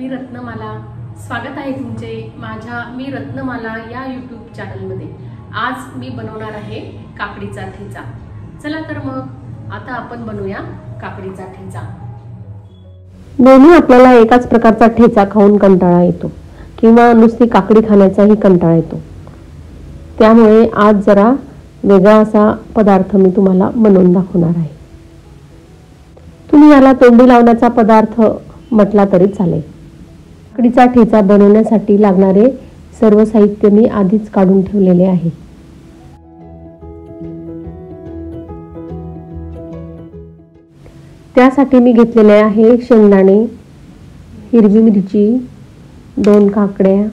मी रत्नमाला, स्वागत आहे तुमचे माझ्या मी रत्नमाला या यूट्यूब चॅनलमध्ये। आज मी बनवणार आहे काकडीचा ठेचा। चला तर मग आता आपण बनवूया काकडीचा ठेचा। नेहमी आपल्याला एकाच प्रकारचा ठेचा खाऊन कंटाळा येतो किंवा नुसती काकडी खाण्याचाही कंटाळा येतो। त्यामुळे आज जरा वेगळा असा पदार्थ मी तुम्हाला बनवून दाखवणार आहे। तुम्ही याला तोंडी लावण्याचा पदार्थ म्हटला तरी चालेल। काकडीचा ठेचा बनवण्यासाठी लागणारे सर्व साहित्य मी आधीच काढून ठेवलेले आहे। त्यासाठी मी घेतलेले आहे शेंगदाणे, हिरवी मिरची, 2 काकड्या,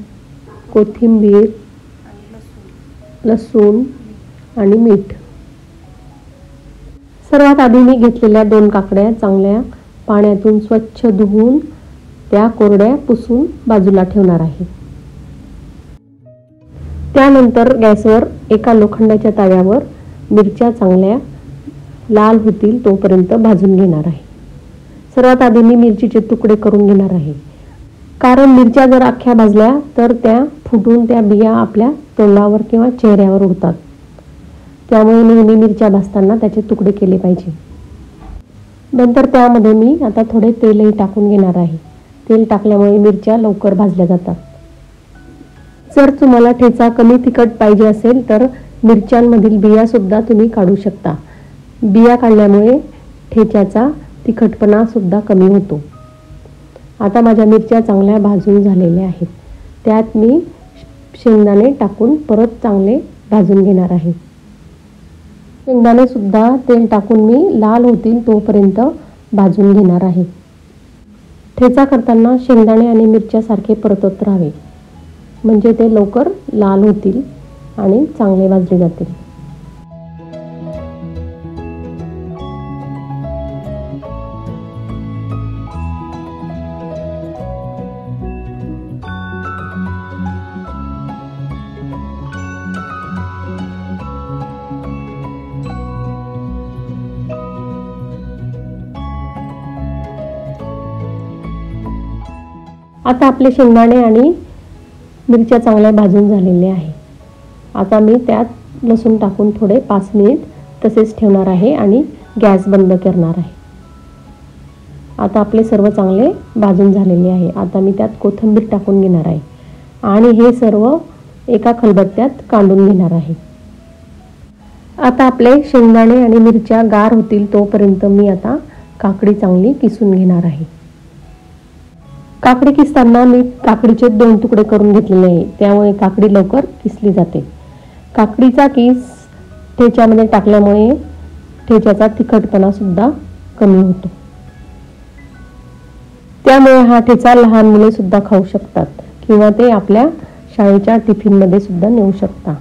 कोथिंबीर, लसूण आणि मीठ। सर्वात आधी मी घेतलेल्या 2 काकड्या चांगल्या पाण्यातून स्वच्छ धुवून त्या कोरड्या पुसून बाजूला ठेवणार आहे। त्यानंतर गॅसवर एका लोखंडाच्या तव्यावर मिरच्या चांगल्या लाल होतील तोपर्यंत भाजून घेणार आहे। सर्वात आधी मी मिरचीचे तुकडे करून घेणार आहे, कारण मिरच्या जर अख्ख्या भाजल्या तर त्या फुटून त्या बिया आपल्या तोंडावर किंवा चेहऱ्यावर उडतात। त्यामुळे नेहमी मिरच्या भाजताना त्याचे तुकडे केले पाहिजे। नंतर त्यामध्ये मी आता थोडे तेलही टाकून घेणार आहे। तेल टाकल्यामुळे मिरच्या लवकर भाजल्या जातात। जर तुम्हाला ठेचा कमी तिखट पाहिजे असेल तर मिरच्यांमधील बिया सुद्धा तुम्ही काढू शकता। बिया काढल्यामुळे ठेच्याचा तिखटपणा सुद्धा कमी होतो। आता माझ्या मिरच्या चांगल्या भाजून झालेल्या आहेत। त्यात मी शेंगदाणे टाकून परत चांगले भाजून घेणार आहे। शेंगदाणे सुद्धा तेल टाकून मी लाल होतील तोपर्यंत भाजून घेणार आहे। ठेचा करताना शेंगदाणे आणि मिरच्या सारखे परतत राहावे, म्हणजे ते लवकर लाल होतील आणि चांगले भाजले जातील। आता आपले शेंगदाणे आणि मिरच्या चांगल्या भाजून झालेले आहे। आता मी त्यात लसूण टाकून थोडे 5 मिनिट तसेच ठेवणार आहे आणि गॅस बंद करणार आहे। आता आपले सर्व चांगले भाजून झालेले आहे। आता मी त्यात कोथिंबीर टाकून घेणार आहे आणि हे सर्व एका खलबत्त्यात काढून घेणार आहे। आता आपले शेंगदाणे आणि मिरच्या गार होतील तोपर्यंत मी आता काकडी चांगली किसून घेणार आहे। काकडी किसताना मी काकडीचे 2 तुकडे करून घेतलेले आहे, त्यामुळे काकडी लवकर किसली जाते। काकडीचा किस ठेच्यामध्ये टाकल्यामुळे ठेच्याचा तिखटपणा सुद्धा कमी होतो। त्यामुळे हा ठेचा लहान मुले सुद्धा खाऊ शकतात किंवा ते आपल्या शाळेच्या टिफिनमध्ये सुद्धा नेऊ शकतात।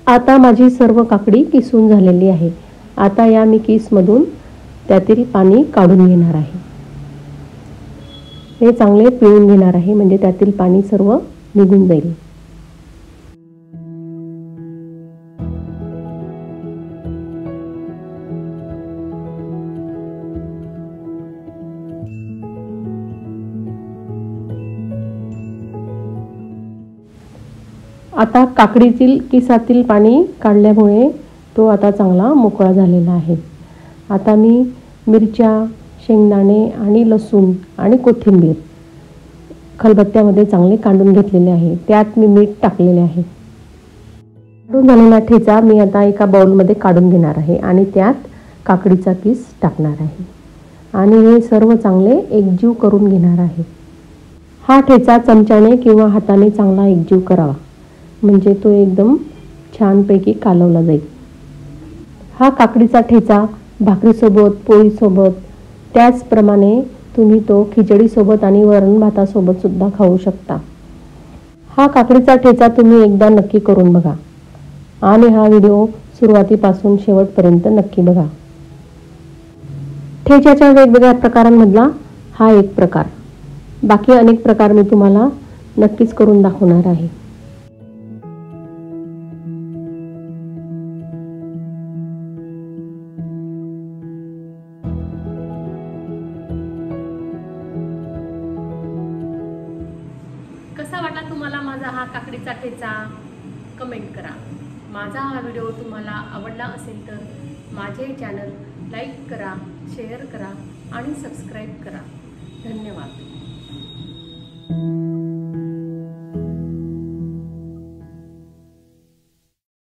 आता माझी सर्व काकडी किसून झालेली आहे। आता या मी किसमधून त्यातील पाणी काढून घेणार आहे। हे चांगले पिळून घेणार आहे, म्हणजे त्यातील पाणी सर्व निघून जाईल। आता काकडीतील किसातील पाणी काढल्यामुळे तो आता चांगला मोकळा झालेला आहे। आता मी मिरच्या, शेंगदाणे आणि लसूण आणि कोथिंबीर खलबत्त्यामध्ये चांगले काढून घेतलेले आहे। त्यात मी मीठ टाकलेले आहे। काढून झालेला ठेचा मी आता एका बाउलमध्ये काढून घेणार आहे आणि त्यात काकडीचा किस टाकणार आहे आणि हे सर्व चांगले एकजीव करून घेणार आहे। हा ठेचा चमच्याने किंवा हाताने चांगला एकजीव करावा, म्हणजे तो एकदम छानपैकी कालवला जाईल। हा काकडीचा ठेचा भाकरीसोबत, पोळीसोबत, त्याचप्रमाणे तुम्ही तो खिचडीसोबत आणि वरण भातासोबत सुद्धा खाऊ शकता। हा काकडीचा ठेचा तुम्ही एकदा नक्की करून बघा आणि हा व्हिडिओ सुरुवातीपासून शेवटपर्यंत नक्की बघा. ठेच्याच्या वेगवेगळ्या प्रकारांमधला हा एक प्रकार. बाकी अनेक प्रकार मी तुम्हाला नक्कीच करून दाखवणार आहे. कसा वाटला तुम्हाला माझा हा काकडीचा ठेचा? कमेंट करा. माझा हा व्हिडिओ तुम्हाला आवडला असेल तर माझे चॅनल लाईक करा, शेअर करा आणि सबस्क्राईब करा. धन्यवाद.